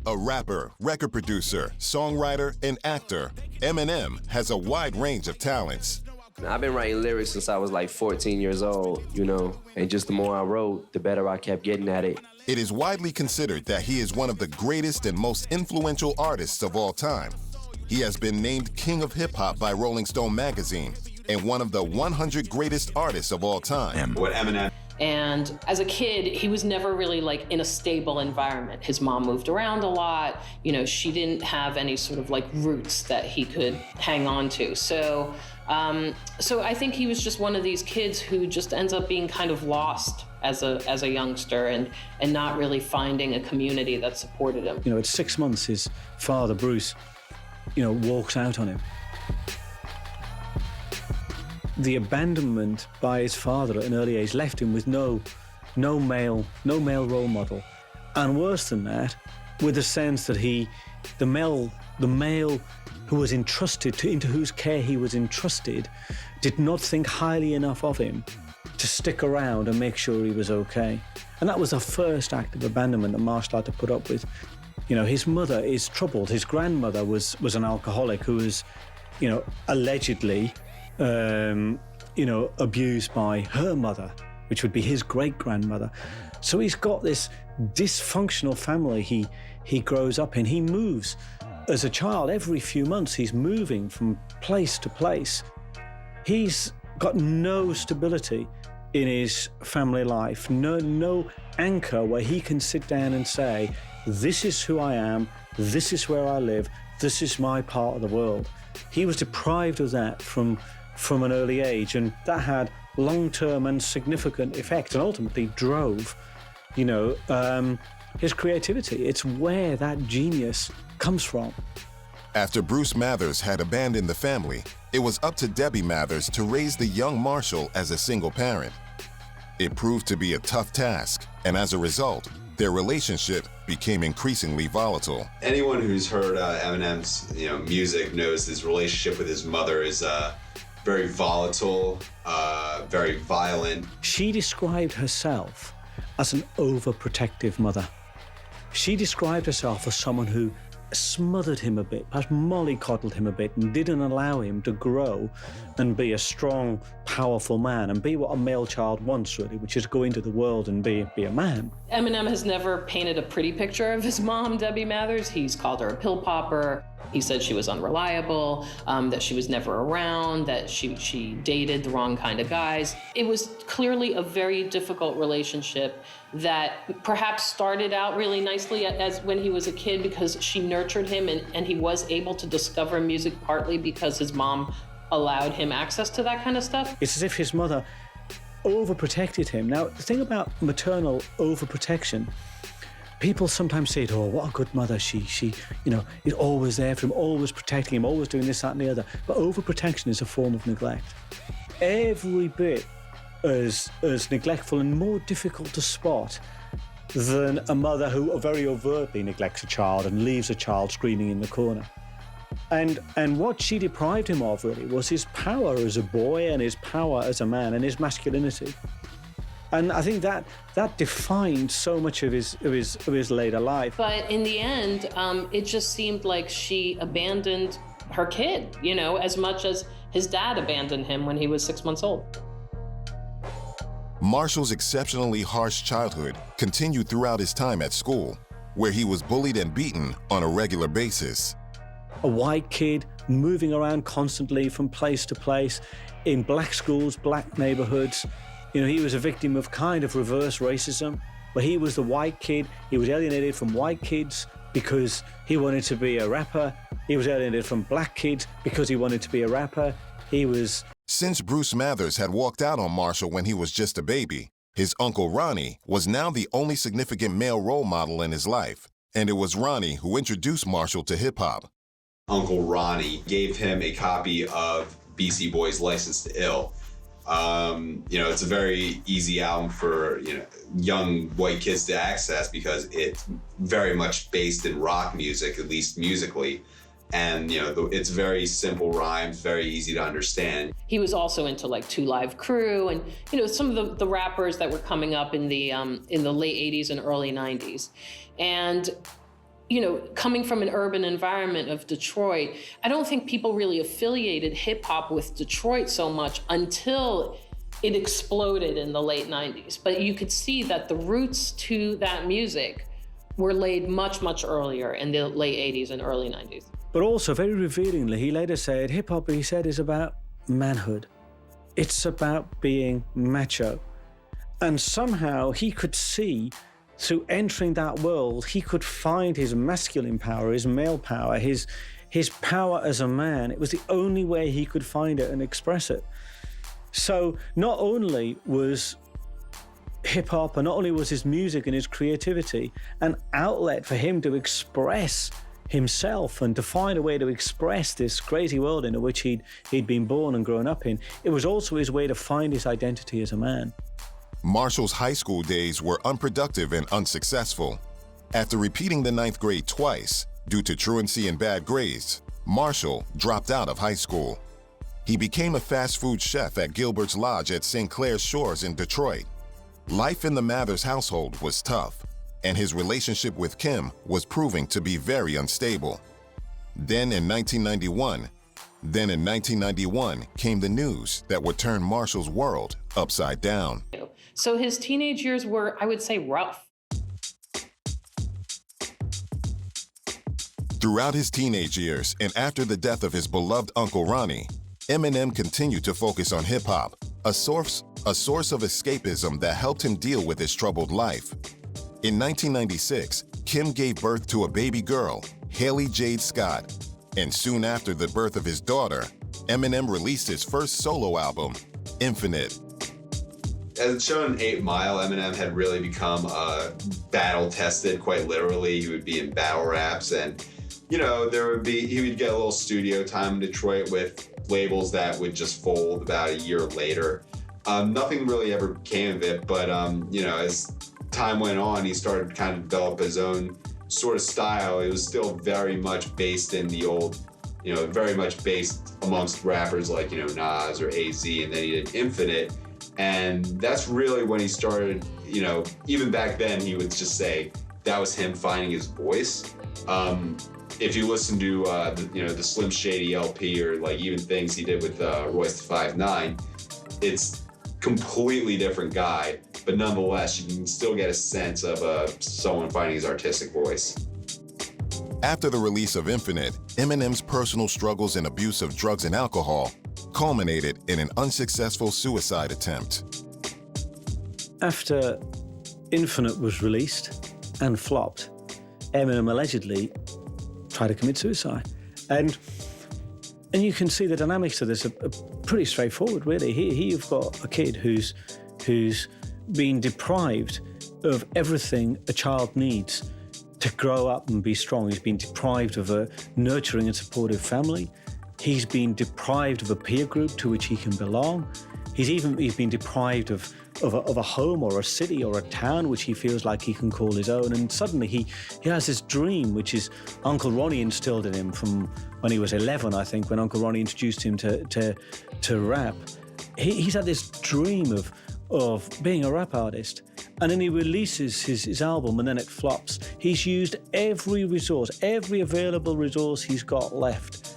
A rapper, record producer, songwriter, and actor, Eminem has a wide range of talents. I've been writing lyrics since I was like 14 years old, and just the more I wrote, the better I kept getting at it. It is widely considered that he is one of the greatest and most influential artists of all time. He has been named King of Hip Hop by Rolling Stone magazine and one of the 100 greatest artists of all time. What Eminem. And as a kid, he was never really like in a stable environment. His mom moved around a lot. She didn't have any sort of like roots that he could hang on to. So I think he was just one of these kids who just ends up being kind of lost as a youngster and not really finding a community that supported him. At 6 months, his father, Bruce, walks out on him. The abandonment by his father at an early age left him with no male role model. And worse than that, with the sense that the male who was entrusted into whose care he was entrusted, did not think highly enough of him to stick around and make sure he was okay. And that was the first act of abandonment that Marshall had to put up with. His mother is troubled. His grandmother was an alcoholic who was, allegedly, abused by her mother, which would be his great-grandmother. So he's got this dysfunctional family he grows up in. He moves. As a child, every few months, he's moving from place to place. He's got no stability in his family life, no anchor where he can sit down and say, this is who I am, this is where I live, this is my part of the world. He was deprived of that from an early age, and that had long-term and significant effects and ultimately drove, his creativity. It's where that genius comes from. After Bruce Mathers had abandoned the family, it was up to Debbie Mathers to raise the young Marshall as a single parent. It proved to be a tough task, and as a result, their relationship became increasingly volatile. Anyone who's heard Eminem's music knows his relationship with his mother is very volatile, very violent. She described herself as an overprotective mother. She described herself as someone who smothered him a bit, perhaps mollycoddled him a bit, and didn't allow him to grow and be a strong, powerful man and be what a male child wants, really, which is go into the world and be a man. Eminem has never painted a pretty picture of his mom, Debbie Mathers. He's called her a pill popper. He said she was unreliable, that she was never around, that she dated the wrong kind of guys. It was clearly a very difficult relationship that perhaps started out really nicely as when he was a kid because she nurtured him and he was able to discover music partly because his mom allowed him access to that kind of stuff. It's as if his mother overprotected him. Now, the thing about maternal overprotection, people sometimes say, oh, what a good mother. She is always there for him, always protecting him, always doing this, that, and the other. But overprotection is a form of neglect. Every bit as neglectful and more difficult to spot than a mother who very overtly neglects a child and leaves a child screaming in the corner. And what she deprived him of, really, was his power as a boy and his power as a man and his masculinity. And I think that defined so much of his later life. But in the end, it just seemed like she abandoned her kid, as much as his dad abandoned him when he was 6 months old. Marshall's exceptionally harsh childhood continued throughout his time at school, where he was bullied and beaten on a regular basis. A white kid moving around constantly from place to place in black schools, black neighborhoods. He was a victim of kind of reverse racism, where he was the white kid. He was alienated from white kids because he wanted to be a rapper. He was alienated from black kids because he wanted to be a rapper. Since Bruce Mathers had walked out on Marshall when he was just a baby, his uncle Ronnie was now the only significant male role model in his life, and it was Ronnie who introduced Marshall to hip-hop. Uncle Ronnie gave him a copy of BC Boy's License to Ill. It's a very easy album for young white kids to access because it's very much based in rock music, at least musically. And it's very simple rhymes, very easy to understand. He was also into like 2 Live Crew and some of the rappers that were coming up in the late 80s and early 90s. And coming from an urban environment of Detroit, I don't think people really affiliated hip hop with Detroit so much until it exploded in the late 90s. But you could see that the roots to that music were laid much, much earlier in the late 80s and early 90s. But also, very revealingly, he later said, hip hop, he said, is about manhood. It's about being macho. And somehow he could see, through entering that world, he could find his masculine power, his male power, his power as a man. It was the only way he could find it and express it. So not only was hip-hop, and not only was his music and his creativity an outlet for him to express himself and to find a way to express this crazy world into which he'd been born and grown up in, it was also his way to find his identity as a man. Marshall's high school days were unproductive and unsuccessful. After repeating the 9th grade twice, due to truancy and bad grades, Marshall dropped out of high school. He became a fast food chef at Gilbert's Lodge at St. Clair's Shores in Detroit. Life in the Mathers household was tough, and his relationship with Kim was proving to be very unstable. Then in 1991 came the news that would turn Marshall's world upside down. So his teenage years were, I would say, rough. Throughout his teenage years and after the death of his beloved Uncle Ronnie, Eminem continued to focus on hip-hop, a source of escapism that helped him deal with his troubled life. In 1996, Kim gave birth to a baby girl, Haley Jade Scott, and soon after the birth of his daughter, Eminem released his first solo album, Infinite. As shown in 8 Mile, Eminem had really become battle-tested, quite literally. He would be in battle raps, and he would get a little studio time in Detroit with labels that would just fold about a year later. Nothing really ever came of it, but as time went on, he started to kind of develop his own sort of style. It was still very much based in the old, very much based amongst rappers like, Nas or AZ, and then he did Infinite. And that's really when he started, even back then, he would just say that was him finding his voice. If you listen to, the Slim Shady LP or like even things he did with Royce the 5'9", it's completely different guy, but nonetheless, you can still get a sense of someone finding his artistic voice. After the release of Infinite, Eminem's personal struggles and abuse of drugs and alcohol culminated in an unsuccessful suicide attempt. After Infinite was released and flopped, Eminem allegedly tried to commit suicide. And you can see the dynamics of this are pretty straightforward, really. Here you've got a kid who's been deprived of everything a child needs to grow up and be strong. He's been deprived of a nurturing and supportive family. He's been deprived of a peer group to which he can belong. He's been deprived of a home or a city or a town which he feels like he can call his own. And suddenly he has this dream, which is Uncle Ronnie instilled in him from when he was 11, I think, when Uncle Ronnie introduced him to rap. He's had this dream of being a rap artist. And then he releases his album and then it flops. He's used every resource, every available resource he's got left.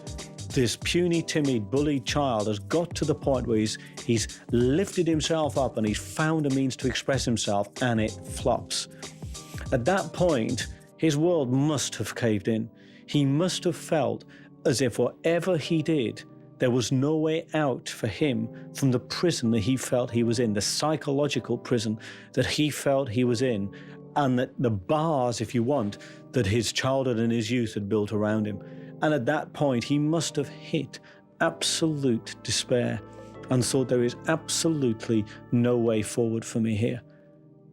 This puny, timid, bullied child has got to the point where he's lifted himself up and he's found a means to express himself, and it flops. At that point, his world must have caved in. He must have felt as if whatever he did, there was no way out for him from the prison that he felt he was in, the psychological prison that he felt he was in, and that the bars, if you want, that his childhood and his youth had built around him. And at that point, he must have hit absolute despair and thought there is absolutely no way forward for me here.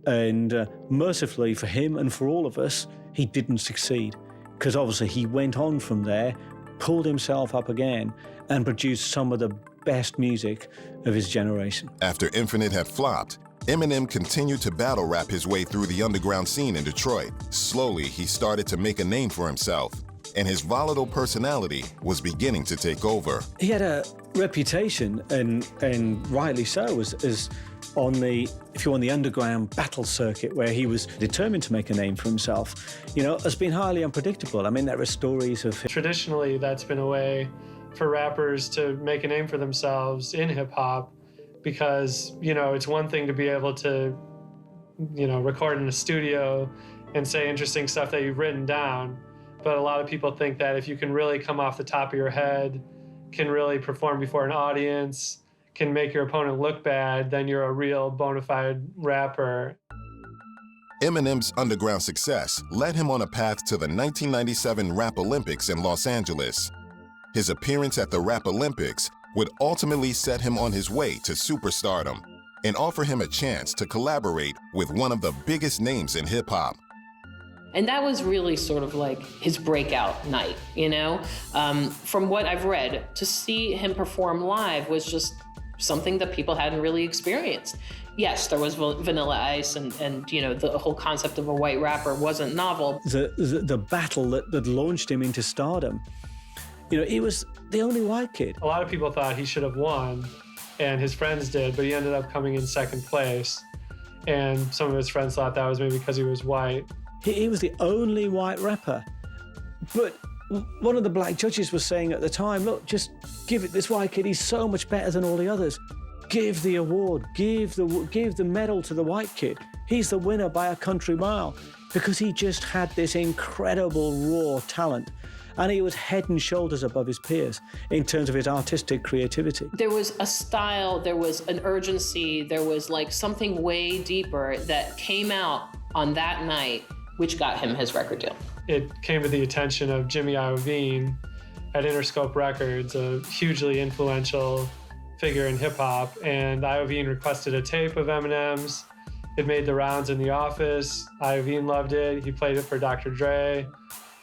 And mercifully for him and for all of us, he didn't succeed, because obviously he went on from there, pulled himself up again, and produced some of the best music of his generation. After Infinite had flopped, Eminem continued to battle rap his way through the underground scene in Detroit. Slowly, he started to make a name for himself. and his volatile personality was beginning to take over. He had a reputation, and rightly so, as on the, if you're on the underground battle circuit, where he was determined to make a name for himself, has been highly unpredictable. I mean, there are stories of... Traditionally, that's been a way for rappers to make a name for themselves in hip-hop, because, it's one thing to be able to, record in a studio and say interesting stuff that you've written down, but a lot of people think that if you can really come off the top of your head, can really perform before an audience, can make your opponent look bad, then you're a real bona fide rapper. Eminem's underground success led him on a path to the 1997 Rap Olympics in Los Angeles. His appearance at the Rap Olympics would ultimately set him on his way to superstardom and offer him a chance to collaborate with one of the biggest names in hip-hop. And that was really sort of like his breakout night, From what I've read, to see him perform live was just something that people hadn't really experienced. Yes, there was Vanilla Ice and the whole concept of a white rapper wasn't novel. The battle that launched him into stardom, he was the only white kid. A lot of people thought he should have won, and his friends did, but he ended up coming in second place. And some of his friends thought that was maybe because he was white. He was the only white rapper. But one of the black judges was saying at the time, look, just give it this white kid, he's so much better than all the others. Give the award, give the medal to the white kid. He's the winner by a country mile, because he just had this incredible raw talent. And he was head and shoulders above his peers in terms of his artistic creativity. There was a style, there was an urgency, there was like something way deeper that came out on that night, which got him his record deal. It came to the attention of Jimmy Iovine at Interscope Records, a hugely influential figure in hip-hop, and Iovine requested a tape of Eminem's. It made the rounds in the office. Iovine loved it. He played it for Dr. Dre,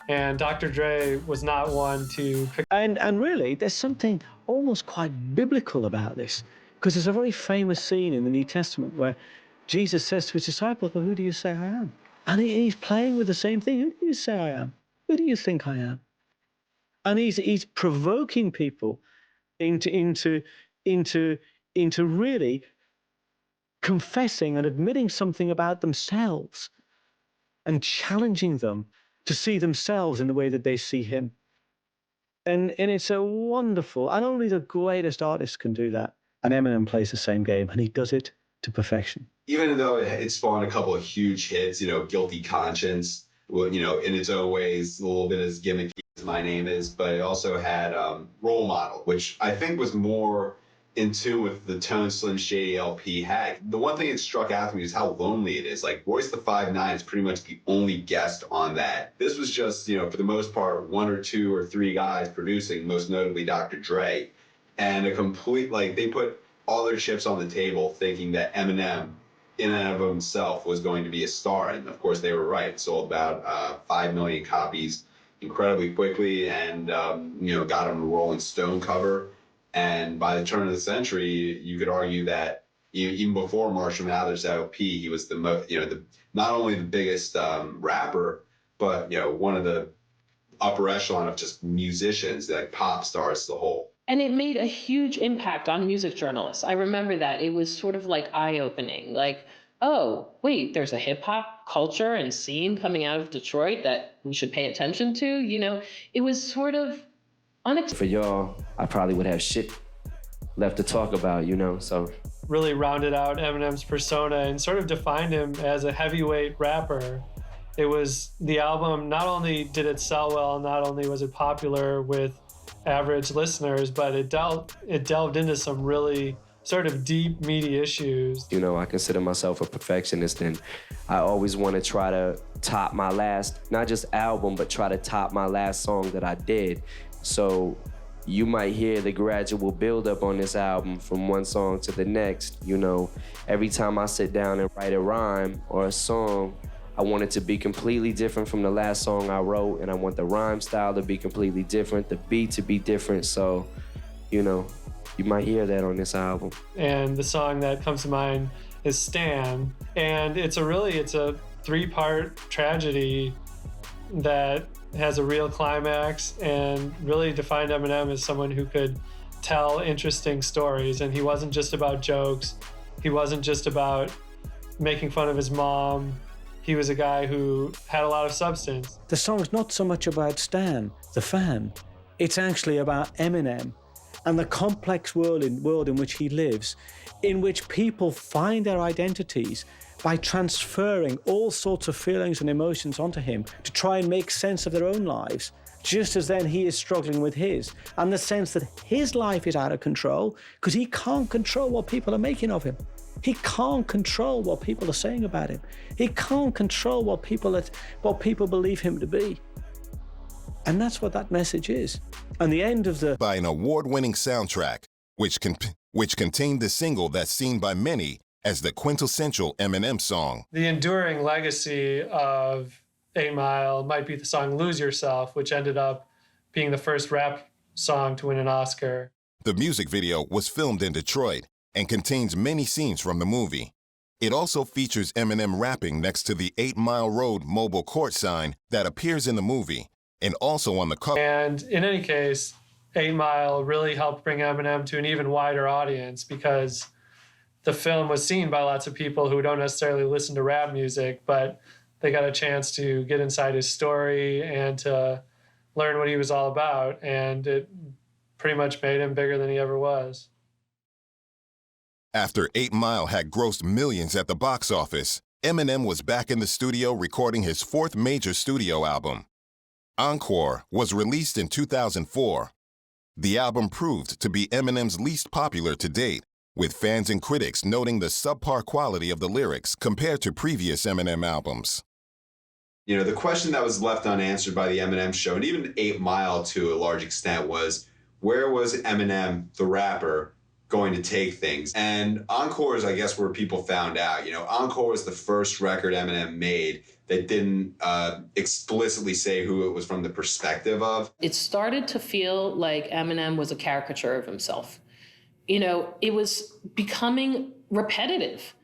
and Dr. Dre was not one to pick. And really, there's something almost quite biblical about this, because there's a very famous scene in the New Testament where Jesus says to his disciples, well, who do you say I am? And he's playing with the same thing. Who do you say I am? Who do you think I am? And he's provoking people into really confessing and admitting something about themselves and challenging them to see themselves in the way that they see him. And it's a wonderful, and only the greatest artists can do that. And Eminem plays the same game, and he does it to perfection. Even though it spawned a couple of huge hits, Guilty Conscience, in its own ways, a little bit as gimmicky as My Name Is, but it also had Role Model, which I think was more in tune with the tone Slim Shady LP had. The one thing that struck out to me is how lonely it is. Like, Royce the 5'9" is pretty much the only guest on that. This was just, for the most part, one or two or three guys producing, most notably Dr. Dre. And a complete, they put all their chips on the table thinking that Eminem, in and of himself, was going to be a star. And of course, they were right. It sold about 5 million copies incredibly quickly and, got him a Rolling Stone cover. And by the turn of the century, you could argue that even before Marshall Mathers LP, he was not only the biggest rapper, but one of the upper echelon of just musicians, like pop stars, the whole. And it made a huge impact on music journalists. I remember that. It was sort of like eye-opening. Like, oh, wait, there's a hip-hop culture and scene coming out of Detroit that we should pay attention to. It was sort of unexpected. For y'all, I probably would have shit left to talk about, so. Really rounded out Eminem's persona and sort of defined him as a heavyweight rapper. It was the album, not only did it sell well, not only was it popular with average listeners, but it delved into some really sort of deep, meaty issues. I consider myself a perfectionist, and I always want to try to top my last, not just album, but try to top my last song that I did. So you might hear the gradual buildup on this album from one song to the next. Every time I sit down and write a rhyme or a song, I want it to be completely different from the last song I wrote, and I want the rhyme style to be completely different, the beat to be different. So, you might hear that on this album. And the song that comes to mind is Stan. And it's a 3-part tragedy that has a real climax and really defined Eminem as someone who could tell interesting stories. And he wasn't just about jokes. He wasn't just about making fun of his mom. He was a guy who had a lot of substance. The song's not so much about Stan, the fan. It's actually about Eminem and the complex world in which he lives, in which people find their identities by transferring all sorts of feelings and emotions onto him to try and make sense of their own lives, just as then he is struggling with his, and the sense that his life is out of control because he can't control what people are making of him. He can't control what people are saying about him. He can't control what people believe him to be. And that's what that message is. And the end of the... By an award-winning soundtrack, which contained the single that's seen by many as the quintessential Eminem song. The enduring legacy of 8 Mile might be the song Lose Yourself, which ended up being the first rap song to win an Oscar. The music video was filmed in Detroit and contains many scenes from the movie. It also features Eminem rapping next to the 8 Mile Road mobile court sign that appears in the movie, and also on the cover. And in any case, 8 Mile really helped bring Eminem to an even wider audience because the film was seen by lots of people who don't necessarily listen to rap music, but they got a chance to get inside his story and to learn what he was all about. And it pretty much made him bigger than he ever was. After 8 Mile had grossed millions at the box office, Eminem was back in the studio recording his fourth major studio album. Encore was released in 2004. The album proved to be Eminem's least popular to date, with fans and critics noting the subpar quality of the lyrics compared to previous Eminem albums. You know, the question that was left unanswered by the Eminem show, and even 8 Mile to a large extent, was where was Eminem, the rapper, going to take things? And Encore is, I guess, where people found out. You know, Encore was the first record Eminem made that didn't explicitly say who it was from the perspective of. It started to feel like Eminem was a caricature of himself. You know, it was becoming repetitive.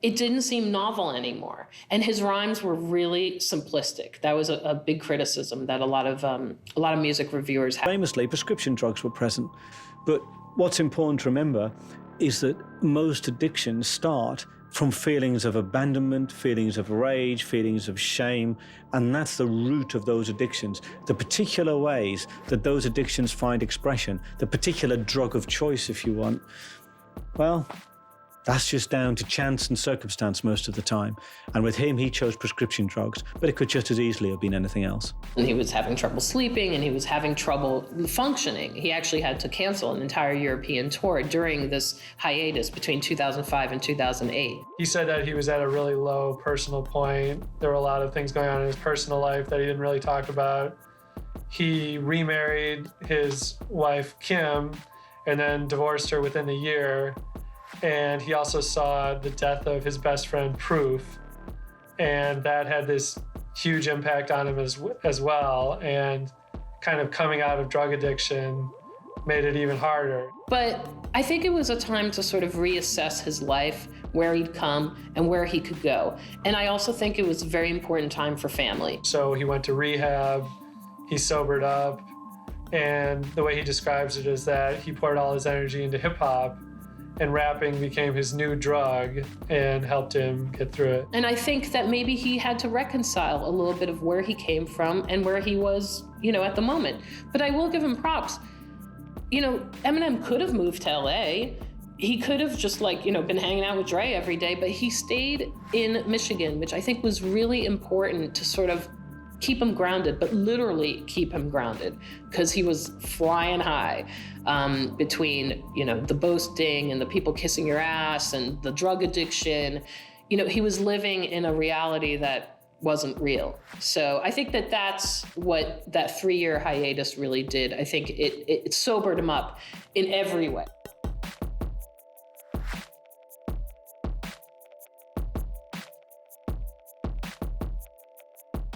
It didn't seem novel anymore. And his rhymes were really simplistic. That was a big criticism that a lot of music reviewers had. Famously, prescription drugs were present. But what's important to remember is that most addictions start from feelings of abandonment, feelings of rage, feelings of shame, and that's the root of those addictions. The particular ways that those addictions find expression, the particular drug of choice, if you want, well, that's just down to chance and circumstance most of the time. And with him, he chose prescription drugs, but it could just as easily have been anything else. And he was having trouble sleeping and he was having trouble functioning. He actually had to cancel an entire European tour during this hiatus between 2005 and 2008. He said that he was at a really low personal point. There were a lot of things going on in his personal life that he didn't really talk about. He remarried his wife, Kim, and then divorced her within a year. And he also saw the death of his best friend, Proof. And that had this huge impact on him as well. And kind of coming out of drug addiction made it even harder. But I think it was a time to sort of reassess his life, where he'd come and where he could go. And I also think it was a very important time for family. So he went to rehab, he sobered up. And the way he describes it is that he poured all his energy into hip hop, and rapping became his new drug and helped him get through it. And I think that maybe he had to reconcile a little bit of where he came from and where he was, at the moment. But I will give him props. Eminem could have moved to LA. He could have just been hanging out with Dre every day, but he stayed in Michigan, which I think was really important to sort of keep him grounded, but literally keep him grounded, because he was flying high between, the boasting and the people kissing your ass and the drug addiction. He was living in a reality that wasn't real. So I think that that's what that 3-year hiatus really did. I think it sobered him up in every way.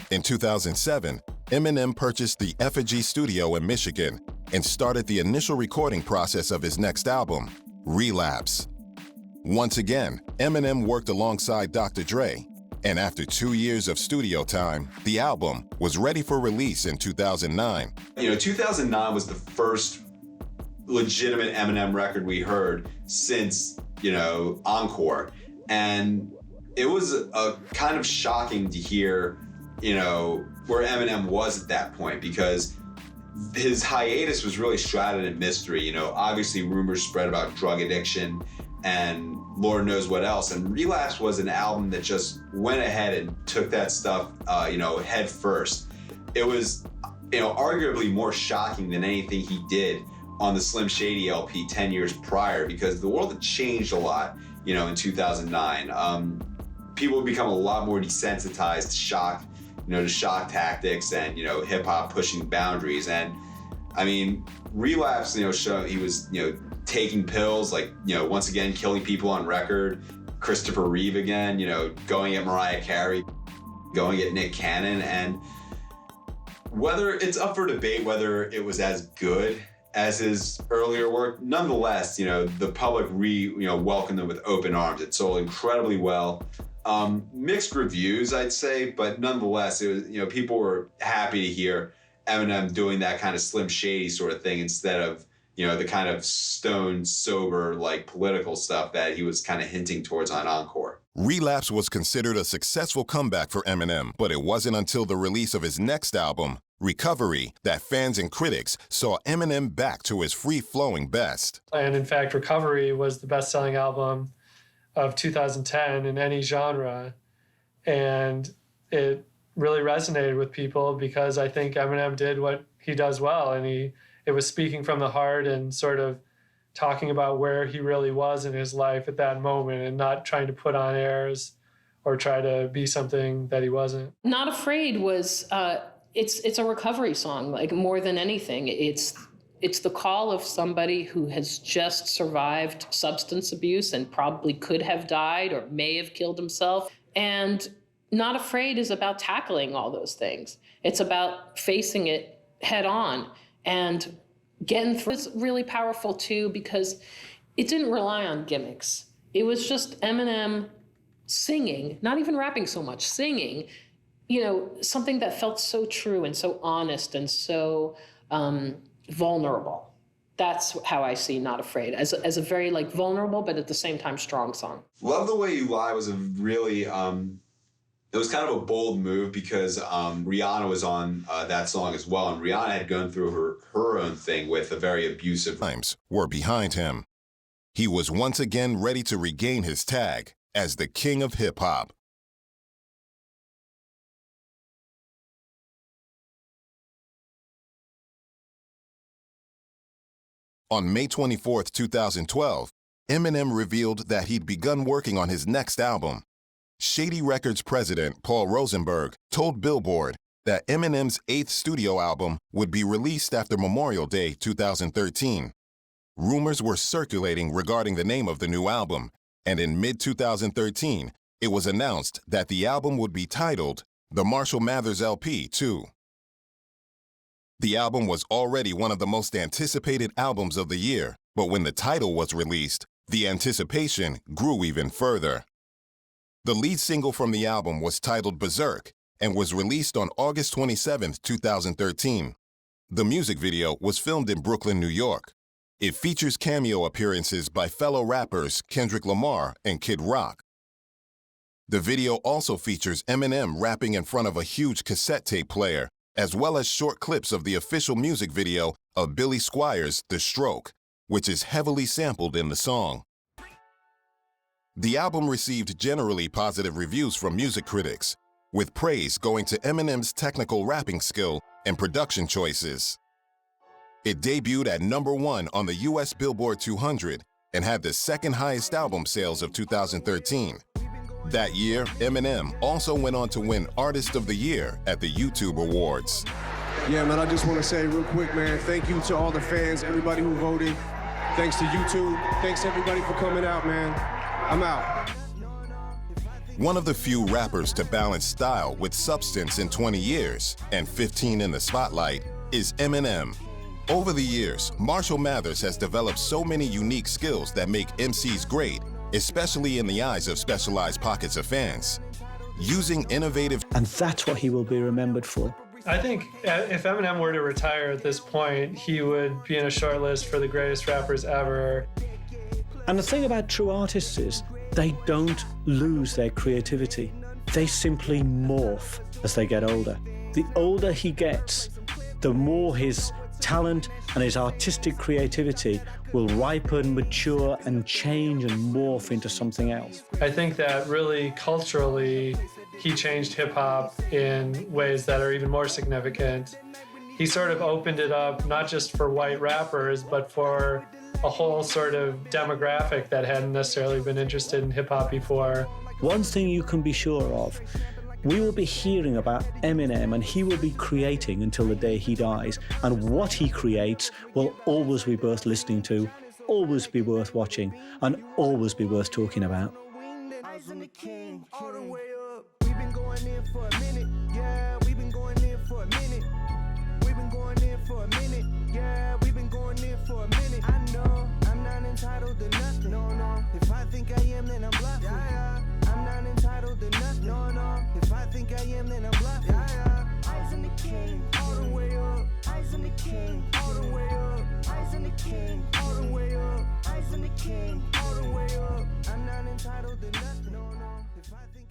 In 2007, Eminem purchased the Effigy Studio in Michigan and started the initial recording process of his next album, Relapse. Once again, Eminem worked alongside Dr. Dre, And after 2 years of studio time, the album was ready for release in 2009. 2009 was the first legitimate Eminem record we heard since, Encore. And it was a kind of shocking to hear, where Eminem was at that point, because his hiatus was really shrouded in mystery. Obviously rumors spread about drug addiction and Lord knows what else. And Relapse was an album that just went ahead and took that stuff, head first. It was, arguably more shocking than anything he did on the Slim Shady LP 10 years prior, because the world had changed a lot, in 2009. People had become a lot more desensitized to shock, to shock tactics and, hip hop pushing boundaries. And I mean, Relapse, he was, taking pills, like, once again, killing people on record. Christopher Reeve again, going at Mariah Carey, going at Nick Cannon. And whether it's up for debate whether it was as good as his earlier work, nonetheless, the public welcomed him with open arms. It sold incredibly well. Mixed reviews, I'd say, but nonetheless, it was, people were happy to hear Eminem doing that kind of Slim Shady sort of thing instead of, the kind of stone sober, like, political stuff that he was kind of hinting towards on Encore. Relapse was considered a successful comeback for Eminem, but it wasn't until the release of his next album, Recovery, that fans and critics saw Eminem back to his free-flowing best. And in fact, Recovery was the best-selling album of 2010 in any genre. And it really resonated with people because I think Eminem did what he does well. And it was speaking from the heart and sort of talking about where he really was in his life at that moment and not trying to put on airs or try to be something that he wasn't. Not Afraid was, it's a recovery song, like, more than anything. It's the call of somebody who has just survived substance abuse and probably could have died or may have killed himself. And Not Afraid is about tackling all those things. It's about facing it head on and getting through. It's really powerful too because it didn't rely on gimmicks. It was just Eminem singing, not even rapping so much, singing, something that felt so true and so honest and so vulnerable. That's how I see Not Afraid, as a very, like, vulnerable but at the same time strong song. Love the Way You Lie was a really it was kind of a bold move because Rihanna was on that song as well, and Rihanna had gone through her own thing with a very abusive. Times were behind him. He was once again ready to regain his tag as the king of hip-hop. On May 24, 2012, Eminem revealed that he'd begun working on his next album. Shady Records president Paul Rosenberg told Billboard that Eminem's 8th studio album would be released after Memorial Day 2013. Rumors were circulating regarding the name of the new album, and in mid-2013, it was announced that the album would be titled The Marshall Mathers LP 2. The album was already one of the most anticipated albums of the year, but when the title was released, the anticipation grew even further. The lead single from the album was titled Berserk and was released on August 27, 2013. The music video was filmed in Brooklyn, New York. It features cameo appearances by fellow rappers Kendrick Lamar and Kid Rock. The video also features Eminem rapping in front of a huge cassette tape player, as well as short clips of the official music video of Billy Squier's The Stroke, which is heavily sampled in the song. The album received generally positive reviews from music critics, with praise going to Eminem's technical rapping skill and production choices. It debuted at #1 on the US Billboard 200 and had the second highest album sales of 2013. That year, Eminem also went on to win Artist of the Year at the YouTube Awards. Yeah, man, I just want to say real quick, man, thank you to all the fans, everybody who voted. Thanks to YouTube. Thanks everybody for coming out, man. I'm out. One of the few rappers to balance style with substance in 20 years and 15 in the spotlight is Eminem. Over the years, Marshall Mathers has developed so many unique skills that make MCs great, especially in the eyes of specialized pockets of fans. using innovative. And that's what he will be remembered for. I think if Eminem were to retire at this point, he would be in a short list for the greatest rappers ever. And the thing about true artists is they don't lose their creativity. They simply morph as they get older. The older he gets, the more his talent and his artistic creativity will ripen, mature, and change and morph into something else. I think that really culturally, he changed hip-hop in ways that are even more significant. He sort of opened it up, not just for white rappers, but for a whole sort of demographic that hadn't necessarily been interested in hip-hop before. One thing you can be sure of, we will be hearing about Eminem, and he will be creating until the day he dies. And what he creates will always be worth listening to, always be worth watching, and always be worth talking about. Entitled to nothing, no. If I think I am, then I'm bluffing. I'm not entitled to nothing, no. If I think I am, then I'm bluffing. Eyes on the king, all the way up. Eyes on the king, all the way up. Eyes on the king, all the way up. Eyes on the king, all the way up. I'm not entitled to nothing, no. If I think